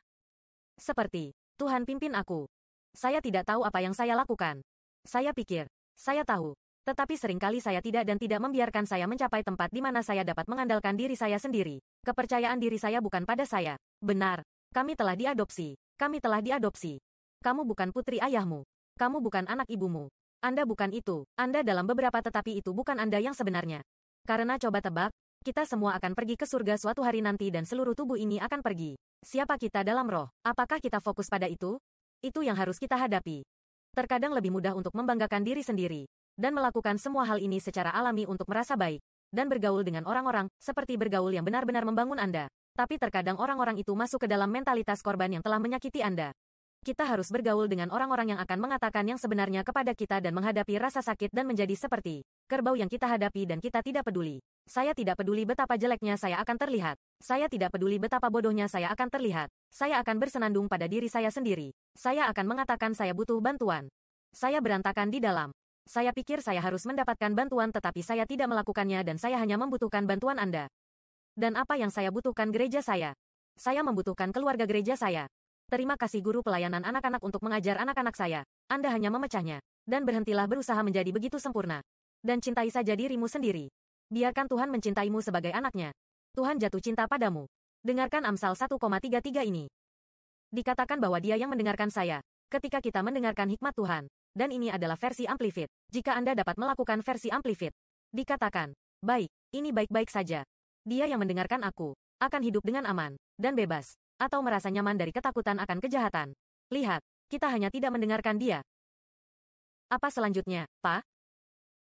Seperti. Tuhan pimpin aku. Saya tidak tahu apa yang saya lakukan. Saya pikir. Saya tahu. Tetapi seringkali saya tidak dan tidak membiarkan saya mencapai tempat di mana saya dapat mengandalkan diri saya sendiri. Kepercayaan diri saya bukan pada saya. Benar. Kami telah diadopsi. Kami telah diadopsi. Kamu bukan putri ayahmu. Kamu bukan anak ibumu. Anda bukan itu. Anda dalam beberapa tetapi itu bukan Anda yang sebenarnya. Karena coba tebak, kita semua akan pergi ke surga suatu hari nanti dan seluruh tubuh ini akan pergi. Siapa kita dalam roh? Apakah kita fokus pada itu? Itu yang harus kita hadapi. Terkadang lebih mudah untuk membanggakan diri sendiri. Dan melakukan semua hal ini secara alami untuk merasa baik. Dan bergaul dengan orang-orang, seperti bergaul yang benar-benar membangun Anda. Tapi terkadang orang-orang itu masuk ke dalam mentalitas korban yang telah menyakiti Anda. Kita harus bergaul dengan orang-orang yang akan mengatakan yang sebenarnya kepada kita dan menghadapi rasa sakit dan menjadi seperti kerbau yang kita hadapi dan kita tidak peduli. Saya tidak peduli betapa jeleknya saya akan terlihat. Saya tidak peduli betapa bodohnya saya akan terlihat. Saya akan bersenandung pada diri saya sendiri. Saya akan mengatakan saya butuh bantuan. Saya berantakan di dalam. Saya pikir saya harus mendapatkan bantuan tetapi saya tidak melakukannya dan saya hanya membutuhkan bantuan Anda. Dan apa yang saya butuhkan gereja saya? Saya membutuhkan keluarga gereja saya. Terima kasih guru pelayanan anak-anak untuk mengajar anak-anak saya. Anda hanya memecahnya. Dan berhentilah berusaha menjadi begitu sempurna. Dan cintai saja dirimu sendiri. Biarkan Tuhan mencintaimu sebagai anaknya. Tuhan jatuh cinta padamu. Dengarkan Amsal 1,33 ini. Dikatakan bahwa dia yang mendengarkan saya. Ketika kita mendengarkan hikmat Tuhan. Dan ini adalah versi Amplified. Jika Anda dapat melakukan versi Amplified. Dikatakan, baik, ini baik-baik saja. Dia yang mendengarkan aku. Akan hidup dengan aman. Dan bebas. Atau merasa nyaman dari ketakutan akan kejahatan. Lihat, kita hanya tidak mendengarkan dia. Apa selanjutnya, Pak?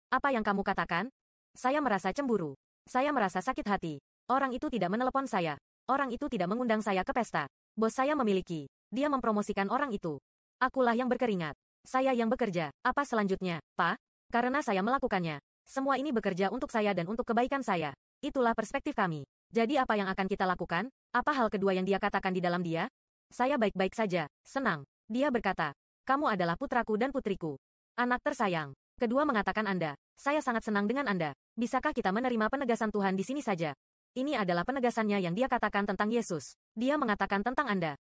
Apa yang kamu katakan? Saya merasa cemburu. Saya merasa sakit hati. Orang itu tidak menelepon saya. Orang itu tidak mengundang saya ke pesta. Bos saya memiliki. Dia mempromosikan orang itu. Akulah yang berkeringat. Saya yang bekerja. Apa selanjutnya, Pak? Karena saya melakukannya. Semua ini bekerja untuk saya dan untuk kebaikan saya. Itulah perspektif kami. Jadi apa yang akan kita lakukan? Apa hal kedua yang dia katakan di dalam dia? Saya baik-baik saja, senang. Dia berkata, kamu adalah putraku dan putriku. Anak tersayang. Kedua mengatakan Anda, saya sangat senang dengan Anda. Bisakah kita menerima penegasan Tuhan di sini saja? Ini adalah penegasannya yang dia katakan tentang Yesus. Dia mengatakan tentang Anda.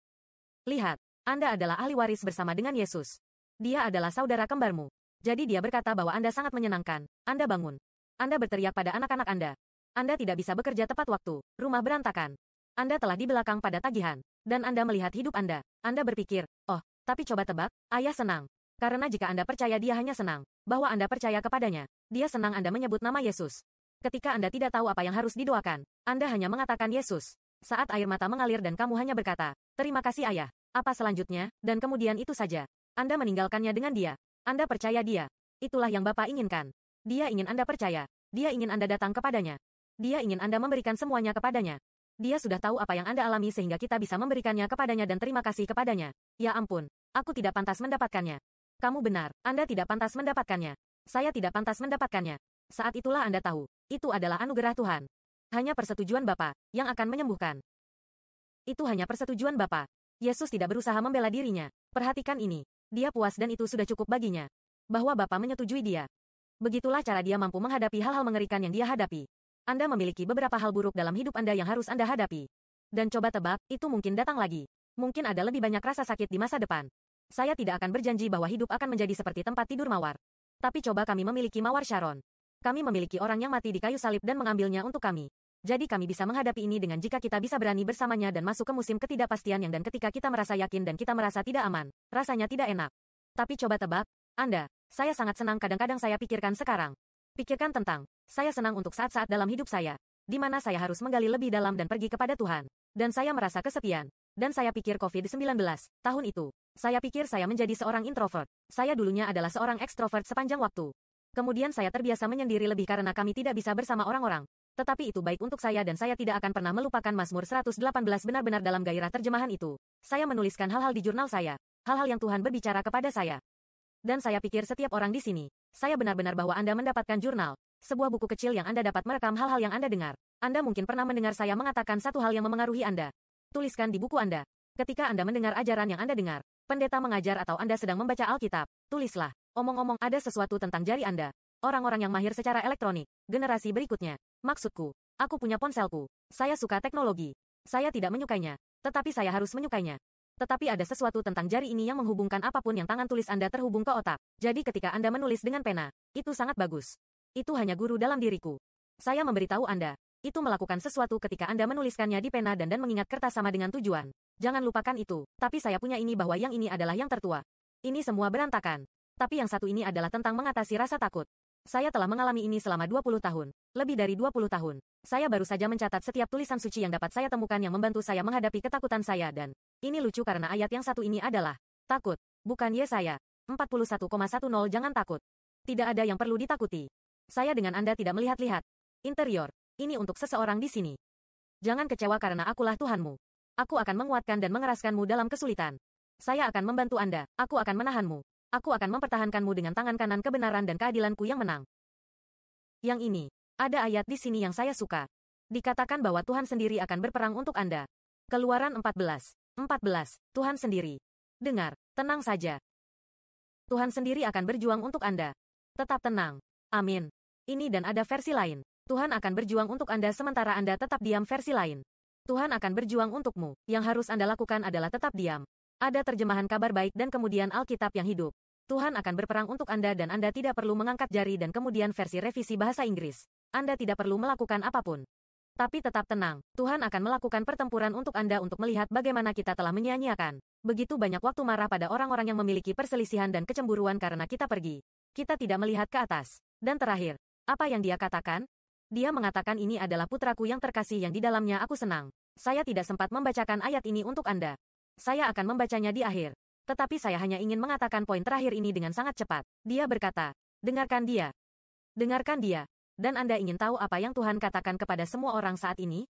Lihat, Anda adalah ahli waris bersama dengan Yesus. Dia adalah saudara kembarmu. Jadi dia berkata bahwa Anda sangat menyenangkan. Anda bangun. Anda berteriak pada anak-anak Anda. Anda tidak bisa bekerja tepat waktu. Rumah berantakan. Anda telah di belakang pada tagihan. Dan Anda melihat hidup Anda. Anda berpikir, oh, tapi coba tebak, ayah senang. Karena jika Anda percaya dia hanya senang, bahwa Anda percaya kepadanya, dia senang Anda menyebut nama Yesus. Ketika Anda tidak tahu apa yang harus didoakan, Anda hanya mengatakan Yesus. Saat air mata mengalir dan kamu hanya berkata, terima kasih ayah. Apa selanjutnya? Dan kemudian itu saja. Anda meninggalkannya dengan dia. Anda percaya dia. Itulah yang Bapak inginkan. Dia ingin Anda percaya. Dia ingin Anda datang kepadanya. Dia ingin Anda memberikan semuanya kepadanya. Dia sudah tahu apa yang Anda alami sehingga kita bisa memberikannya kepadanya dan terima kasih kepadanya. Ya ampun, aku tidak pantas mendapatkannya. Kamu benar, Anda tidak pantas mendapatkannya. Saya tidak pantas mendapatkannya. Saat itulah Anda tahu, itu adalah anugerah Tuhan. Hanya persetujuan Bapa yang akan menyembuhkan. Itu hanya persetujuan Bapa. Yesus tidak berusaha membela dirinya. Perhatikan ini. Dia puas dan itu sudah cukup baginya. Bahwa Bapa menyetujui dia. Begitulah cara dia mampu menghadapi hal-hal mengerikan yang dia hadapi. Anda memiliki beberapa hal buruk dalam hidup Anda yang harus Anda hadapi. Dan coba tebak, itu mungkin datang lagi. Mungkin ada lebih banyak rasa sakit di masa depan. Saya tidak akan berjanji bahwa hidup akan menjadi seperti tempat tidur mawar. Tapi coba kami memiliki mawar Sharon. Kami memiliki orang yang mati di kayu salib dan mengambilnya untuk kami. Jadi kami bisa menghadapi ini dengan jika kita bisa berani bersamanya dan masuk ke musim ketidakpastian yang dan ketika kita merasa yakin dan kita merasa tidak aman, rasanya tidak enak. Tapi coba tebak, Anda, saya sangat senang kadang-kadang saya pikirkan sekarang. Pikirkan tentang, saya senang untuk saat-saat dalam hidup saya, di mana saya harus menggali lebih dalam dan pergi kepada Tuhan. Dan saya merasa kesepian. Dan saya pikir COVID-19, tahun itu. Saya pikir saya menjadi seorang introvert. Saya dulunya adalah seorang ekstrovert sepanjang waktu. Kemudian saya terbiasa menyendiri lebih karena kami tidak bisa bersama orang-orang. Tetapi itu baik untuk saya dan saya tidak akan pernah melupakan Mazmur 118 benar-benar dalam gairah terjemahan itu. Saya menuliskan hal-hal di jurnal saya. Hal-hal yang Tuhan berbicara kepada saya. Dan saya pikir setiap orang di sini, saya benar-benar bahwa Anda mendapatkan jurnal, sebuah buku kecil yang Anda dapat merekam hal-hal yang Anda dengar. Anda mungkin pernah mendengar saya mengatakan satu hal yang memengaruhi Anda. Tuliskan di buku Anda. Ketika Anda mendengar ajaran yang Anda dengar, pendeta mengajar atau Anda sedang membaca Alkitab, tulislah. Omong-omong ada sesuatu tentang jari Anda. Orang-orang yang mahir secara elektronik, generasi berikutnya. Maksudku, aku punya ponselku. Saya suka teknologi. Saya tidak menyukainya, tetapi saya harus menyukainya. Tetapi ada sesuatu tentang jari ini yang menghubungkan apapun yang tangan tulis Anda terhubung ke otak. Jadi ketika Anda menulis dengan pena, itu sangat bagus. Itu hanya guru dalam diriku. Saya memberitahu Anda, itu melakukan sesuatu ketika Anda menuliskannya di pena dan mengingat kertas sama dengan tujuan. Jangan lupakan itu. Tapi saya punya ini bahwa yang ini adalah yang tertua. Ini semua berantakan. Tapi yang satu ini adalah tentang mengatasi rasa takut. Saya telah mengalami ini selama 20 tahun. Lebih dari 20 tahun. Saya baru saja mencatat setiap tulisan suci yang dapat saya temukan yang membantu saya menghadapi ketakutan saya dan ini lucu karena ayat yang satu ini adalah takut, bukan Yesaya 41,10 jangan takut. Tidak ada yang perlu ditakuti. Saya dengan Anda tidak melihat-lihat. Interior, ini untuk seseorang di sini. Jangan kecewa karena akulah Tuhanmu. Aku akan menguatkan dan mengeraskanmu dalam kesulitan. Saya akan membantu Anda. Aku akan menahanmu. Aku akan mempertahankanmu dengan tangan kanan kebenaran dan keadilanku yang menang. Yang ini, ada ayat di sini yang saya suka. Dikatakan bahwa Tuhan sendiri akan berperang untuk Anda. Keluaran 14. Tuhan sendiri. Dengar, tenang saja. Tuhan sendiri akan berjuang untuk Anda. Tetap tenang. Amin. Ini dan ada versi lain. Tuhan akan berjuang untuk Anda sementara Anda tetap diam versi lain. Tuhan akan berjuang untukmu. Yang harus Anda lakukan adalah tetap diam. Ada terjemahan kabar baik dan kemudian Alkitab yang hidup. Tuhan akan berperang untuk Anda dan Anda tidak perlu mengangkat jari dan kemudian versi revisi bahasa Inggris. Anda tidak perlu melakukan apapun. Tapi tetap tenang, Tuhan akan melakukan pertempuran untuk Anda untuk melihat bagaimana kita telah menyia-nyiakan begitu banyak waktu marah pada orang-orang yang memiliki perselisihan dan kecemburuan karena kita pergi. Kita tidak melihat ke atas. Dan terakhir, apa yang dia katakan? Dia mengatakan ini adalah putraku yang terkasih yang di dalamnya aku senang. Saya tidak sempat membacakan ayat ini untuk Anda. Saya akan membacanya di akhir. Tetapi saya hanya ingin mengatakan poin terakhir ini dengan sangat cepat. Dia berkata, dengarkan dia. Dengarkan dia. Dan Anda ingin tahu apa yang Tuhan katakan kepada semua orang saat ini?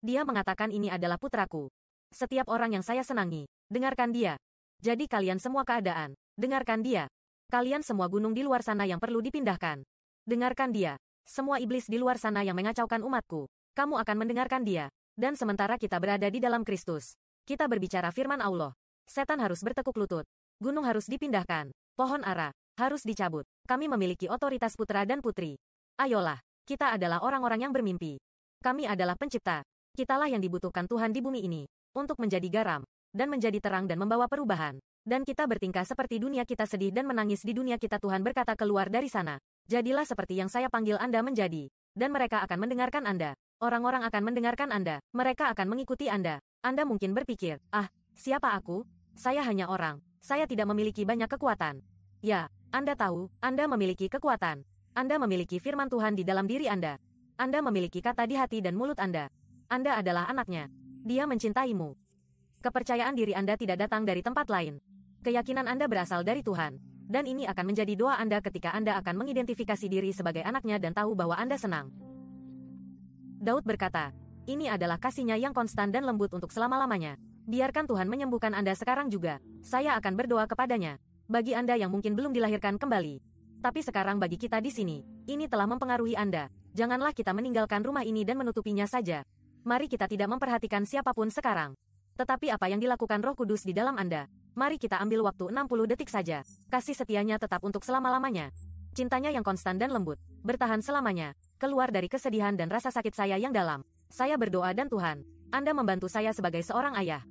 Dia mengatakan ini adalah putraku. Setiap orang yang saya senangi, dengarkan dia. Jadi kalian semua keadaan, dengarkan dia. Kalian semua gunung di luar sana yang perlu dipindahkan. Dengarkan dia. Semua iblis di luar sana yang mengacaukan umatku. Kamu akan mendengarkan dia. Dan sementara kita berada di dalam Kristus, kita berbicara firman Allah. Setan harus bertekuk lutut. Gunung harus dipindahkan. Pohon ara harus dicabut. Kami memiliki otoritas putra dan putri. Ayolah, kita adalah orang-orang yang bermimpi. Kami adalah pencipta. Kitalah yang dibutuhkan Tuhan di bumi ini, untuk menjadi garam, dan menjadi terang dan membawa perubahan. Dan kita bertingkah seperti dunia kita sedih dan menangis di dunia kita. Tuhan berkata keluar dari sana. Jadilah seperti yang saya panggil Anda menjadi. Dan mereka akan mendengarkan Anda. Orang-orang akan mendengarkan Anda. Mereka akan mengikuti Anda. Anda mungkin berpikir, siapa aku? Saya hanya orang. Saya tidak memiliki banyak kekuatan. Ya, Anda tahu, Anda memiliki kekuatan. Anda memiliki firman Tuhan di dalam diri Anda. Anda memiliki kata di hati dan mulut Anda. Anda adalah anaknya. Dia mencintaimu. Kepercayaan diri Anda tidak datang dari tempat lain. Keyakinan Anda berasal dari Tuhan. Dan ini akan menjadi doa Anda ketika Anda akan mengidentifikasi diri sebagai anaknya dan tahu bahwa Anda senang. Daud berkata, ini adalah kasih-Nya yang konstan dan lembut untuk selama-lamanya. Biarkan Tuhan menyembuhkan Anda sekarang juga. Saya akan berdoa kepadanya. Bagi Anda yang mungkin belum dilahirkan kembali. Tapi sekarang bagi kita di sini, ini telah mempengaruhi Anda. Janganlah kita meninggalkan rumah ini dan menutupinya saja. Mari kita tidak memperhatikan siapapun sekarang. Tetapi apa yang dilakukan Roh Kudus di dalam Anda? Mari kita ambil waktu 60 detik saja. Kasih setianya tetap untuk selama-lamanya. Cintanya yang konstan dan lembut, bertahan selamanya. Keluar dari kesedihan dan rasa sakit saya yang dalam. Saya berdoa dan Tuhan, Anda membantu saya sebagai seorang ayah.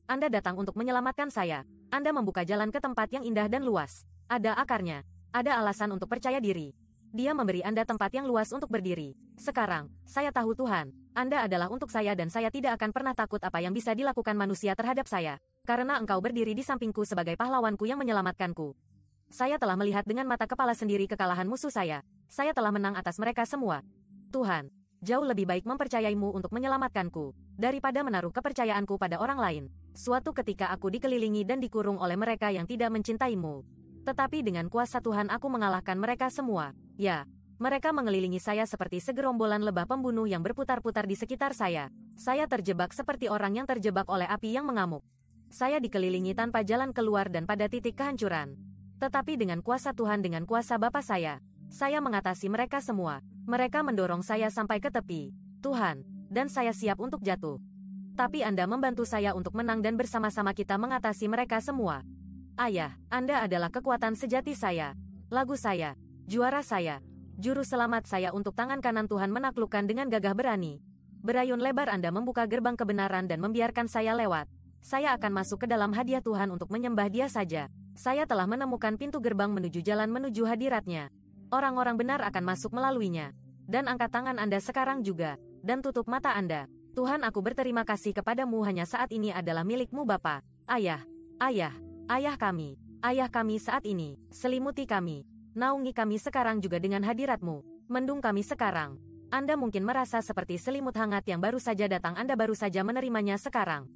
Anda datang untuk menyelamatkan saya. Anda membuka jalan ke tempat yang indah dan luas. Ada akarnya. Ada alasan untuk percaya diri. Dia memberi Anda tempat yang luas untuk berdiri. Sekarang, saya tahu Tuhan, Anda adalah untuk saya dan saya tidak akan pernah takut apa yang bisa dilakukan manusia terhadap saya. Karena Engkau berdiri di sampingku sebagai pahlawanku yang menyelamatkanku. Saya telah melihat dengan mata kepala sendiri kekalahan musuh saya. Saya telah menang atas mereka semua. Tuhan, jauh lebih baik mempercayaimu untuk menyelamatkanku, daripada menaruh kepercayaanku pada orang lain. Suatu ketika aku dikelilingi dan dikurung oleh mereka yang tidak mencintaimu. Tetapi dengan kuasa Tuhan aku mengalahkan mereka semua. Ya, mereka mengelilingi saya seperti segerombolan lebah pembunuh yang berputar-putar di sekitar saya. Saya terjebak seperti orang yang terjebak oleh api yang mengamuk. Saya dikelilingi tanpa jalan keluar dan pada titik kehancuran. Tetapi dengan kuasa Tuhan, dengan kuasa Bapa saya mengatasi mereka semua. Mereka mendorong saya sampai ke tepi, Tuhan, dan saya siap untuk jatuh. Tapi Anda membantu saya untuk menang dan bersama-sama kita mengatasi mereka semua. Ayah, Anda adalah kekuatan sejati saya, lagu saya, juara saya, juru selamat saya. Untuk tangan kanan Tuhan menaklukkan dengan gagah berani. Berayun lebar Anda membuka gerbang kebenaran dan membiarkan saya lewat. Saya akan masuk ke dalam hadiah Tuhan untuk menyembah Dia saja. Saya telah menemukan pintu gerbang menuju jalan menuju hadirat-Nya. Orang-orang benar akan masuk melaluinya. Dan angkat tangan Anda sekarang juga, dan tutup mata Anda. Tuhan, aku berterima kasih kepadamu hanya saat ini adalah milik-Mu Bapa. Ayah, ayah. Ayah kami saat ini, selimuti kami, naungi kami sekarang juga dengan hadirat-Mu, mendung kami sekarang. Anda mungkin merasa seperti selimut hangat yang baru saja datang, Anda baru saja menerimanya sekarang.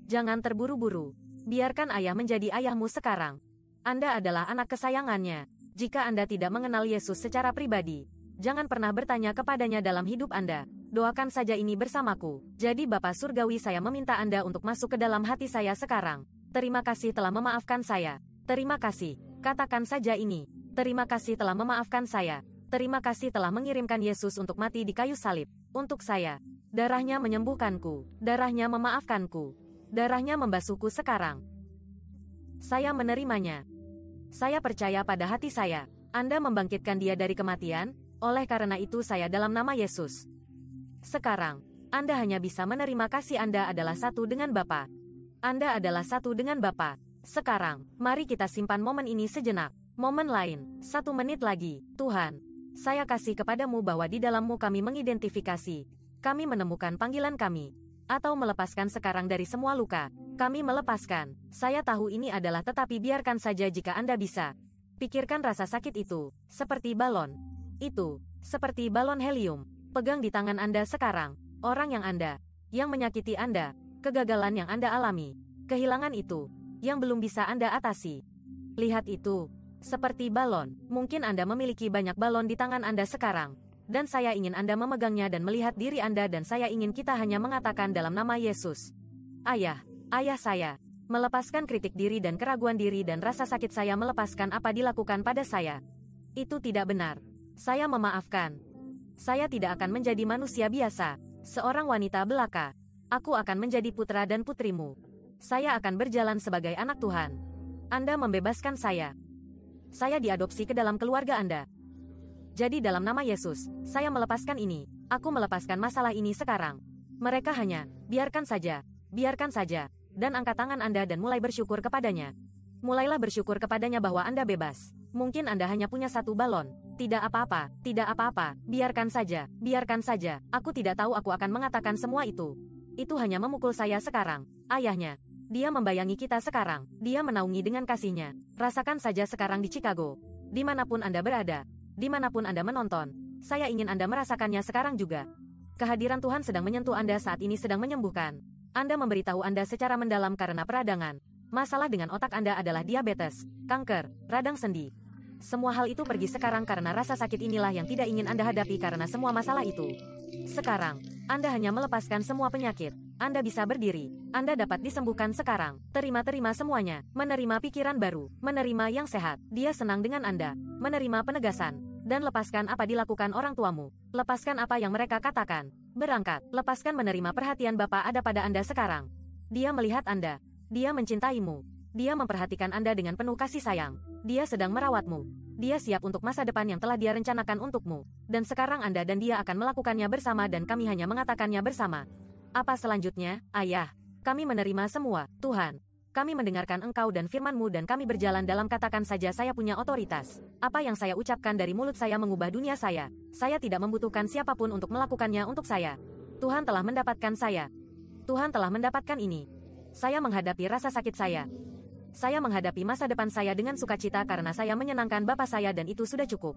Jangan terburu-buru, biarkan ayah menjadi ayahmu sekarang. Anda adalah anak kesayangannya. Jika Anda tidak mengenal Yesus secara pribadi, jangan pernah bertanya kepadanya dalam hidup Anda. Doakan saja ini bersamaku. Jadi Bapa Surgawi, saya meminta Anda untuk masuk ke dalam hati saya sekarang. Terima kasih telah memaafkan saya. Terima kasih. Katakan saja ini. Terima kasih telah memaafkan saya. Terima kasih telah mengirimkan Yesus untuk mati di kayu salib. Untuk saya. Darahnya menyembuhkanku. Darahnya memaafkanku. Darahnya membasuhku sekarang. Saya menerimanya. Saya percaya pada hati saya. Anda membangkitkan dia dari kematian, oleh karena itu saya dalam nama Yesus. Sekarang, Anda hanya bisa menerima kasih Anda adalah satu dengan Bapa. Anda adalah satu dengan Bapa. Sekarang, mari kita simpan momen ini sejenak. Momen lain, 1 menit lagi. Tuhan, saya kasih kepadamu bahwa di dalam-Mu kami mengidentifikasi. Kami menemukan panggilan kami. Atau melepaskan sekarang dari semua luka. Kami melepaskan. Saya tahu ini adalah tetapi biarkan saja jika Anda bisa. Pikirkan rasa sakit itu, seperti balon. Itu, seperti balon helium. Pegang di tangan Anda sekarang. Orang yang Anda, yang menyakiti Anda. Kegagalan yang Anda alami, kehilangan itu, yang belum bisa Anda atasi. Lihat itu, seperti balon. Mungkin Anda memiliki banyak balon di tangan Anda sekarang. Dan saya ingin Anda memegangnya dan melihat diri Anda dan saya ingin kita hanya mengatakan dalam nama Yesus. Ayah, ayah saya, melepaskan kritik diri dan keraguan diri dan rasa sakit saya melepaskan apa dilakukan pada saya. Itu tidak benar. Saya memaafkan. Saya tidak akan menjadi manusia biasa, seorang wanita belaka. Aku akan menjadi putra dan putrimu. Saya akan berjalan sebagai anak Tuhan. Anda membebaskan saya. Saya diadopsi ke dalam keluarga Anda. Jadi dalam nama Yesus, saya melepaskan ini. Aku melepaskan masalah ini sekarang. Mereka hanya, biarkan saja, dan angkat tangan Anda dan mulai bersyukur kepadanya. Mulailah bersyukur kepadanya bahwa Anda bebas. Mungkin Anda hanya punya satu balon. Tidak apa-apa, biarkan saja. Aku tidak tahu aku akan mengatakan semua itu. Itu hanya memukul saya sekarang. Ayahnya. Dia membayangi kita sekarang. Dia menaungi dengan kasihnya. Rasakan saja sekarang di Chicago. Dimanapun Anda berada. Dimanapun Anda menonton. Saya ingin Anda merasakannya sekarang juga. Kehadiran Tuhan sedang menyentuh Anda saat ini sedang menyembuhkan. Anda memberitahu Anda secara mendalam karena peradangan. Masalah dengan otak Anda adalah diabetes, kanker, radang sendi. Semua hal itu pergi sekarang karena rasa sakit inilah yang tidak ingin Anda hadapi karena semua masalah itu. Sekarang, Anda hanya melepaskan semua penyakit. Anda bisa berdiri. Anda dapat disembuhkan sekarang. Terima semuanya. Menerima pikiran baru. Menerima yang sehat. Dia senang dengan Anda. Menerima penegasan. Dan lepaskan apa dilakukan orang tuamu. Lepaskan apa yang mereka katakan. Berangkat. Lepaskan menerima perhatian Bapa ada pada Anda sekarang. Dia melihat Anda. Dia mencintaimu. Dia memperhatikan Anda dengan penuh kasih sayang. Dia sedang merawatmu. Dia siap untuk masa depan yang telah Dia rencanakan untukmu. Dan sekarang Anda dan Dia akan melakukannya bersama dan kami hanya mengatakannya bersama. Apa selanjutnya, Ayah? Kami menerima semua, Tuhan. Kami mendengarkan Engkau dan firman-Mu dan kami berjalan dalam katakan saja saya punya otoritas. Apa yang saya ucapkan dari mulut saya mengubah dunia saya. Saya tidak membutuhkan siapapun untuk melakukannya untuk saya. Tuhan telah mendapatkan saya. Tuhan telah mendapatkan ini. Saya menghadapi rasa sakit saya. Saya menghadapi masa depan saya dengan sukacita karena saya menyenangkan Bapa saya dan itu sudah cukup.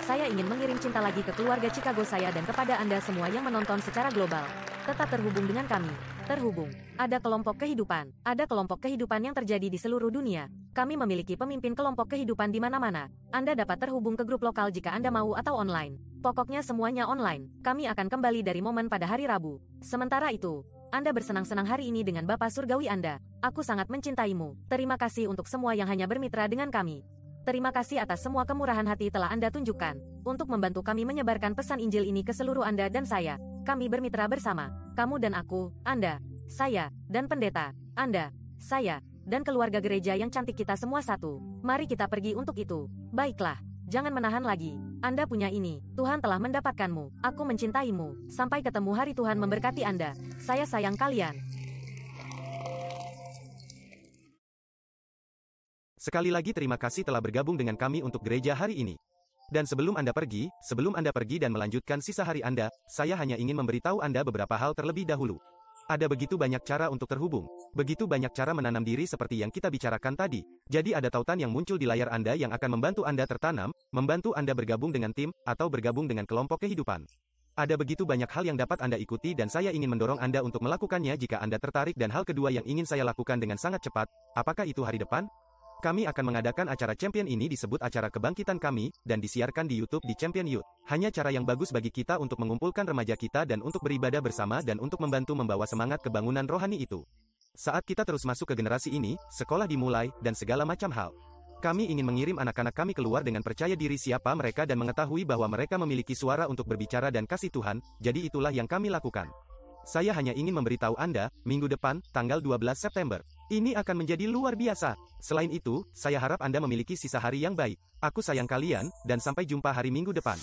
Saya ingin mengirim cinta lagi ke keluarga Chicago saya dan kepada Anda semua yang menonton secara global. Tetap terhubung dengan kami. Terhubung. Ada kelompok kehidupan. Ada kelompok kehidupan yang terjadi di seluruh dunia. Kami memiliki pemimpin kelompok kehidupan di mana-mana. Anda dapat terhubung ke grup lokal jika Anda mau atau online. Pokoknya semuanya online. Kami akan kembali dari momen pada hari Rabu. Sementara itu, Anda bersenang-senang hari ini dengan Bapa Surgawi Anda. Aku sangat mencintaimu. Terima kasih untuk semua yang hanya bermitra dengan kami. Terima kasih atas semua kemurahan hati telah Anda tunjukkan. Untuk membantu kami menyebarkan pesan Injil ini ke seluruh Anda dan saya. Kami bermitra bersama. Kamu dan aku, Anda, saya, dan pendeta. Anda, saya, dan keluarga gereja yang cantik kita semua satu. Mari kita pergi untuk itu. Baiklah. Jangan menahan lagi. Anda punya ini. Tuhan telah mendapatkanmu. Aku mencintaimu. Sampai ketemu hari Tuhan memberkati Anda. Saya sayang kalian. Sekali lagi terima kasih telah bergabung dengan kami untuk gereja hari ini. Dan sebelum Anda pergi dan melanjutkan sisa hari Anda, saya hanya ingin memberitahu Anda beberapa hal terlebih dahulu. Ada begitu banyak cara untuk terhubung. Begitu banyak cara menanam diri seperti yang kita bicarakan tadi. Jadi ada tautan yang muncul di layar Anda yang akan membantu Anda tertanam, membantu Anda bergabung dengan tim, atau bergabung dengan kelompok kehidupan. Ada begitu banyak hal yang dapat Anda ikuti dan saya ingin mendorong Anda untuk melakukannya jika Anda tertarik dan hal kedua yang ingin saya lakukan dengan sangat cepat, apakah itu hari depan? Kami akan mengadakan acara champion ini disebut acara kebangkitan kami, dan disiarkan di YouTube di Champion Youth. Hanya cara yang bagus bagi kita untuk mengumpulkan remaja kita dan untuk beribadah bersama dan untuk membantu membawa semangat kebangunan rohani itu. Saat kita terus masuk ke generasi ini, sekolah dimulai, dan segala macam hal. Kami ingin mengirim anak-anak kami keluar dengan percaya diri siapa mereka dan mengetahui bahwa mereka memiliki suara untuk berbicara dan kasih Tuhan, jadi itulah yang kami lakukan. Saya hanya ingin memberitahu Anda, minggu depan, tanggal 12 September. Ini akan menjadi luar biasa. Selain itu, saya harap Anda memiliki sisa hari yang baik. Aku sayang kalian, dan sampai jumpa hari Minggu depan.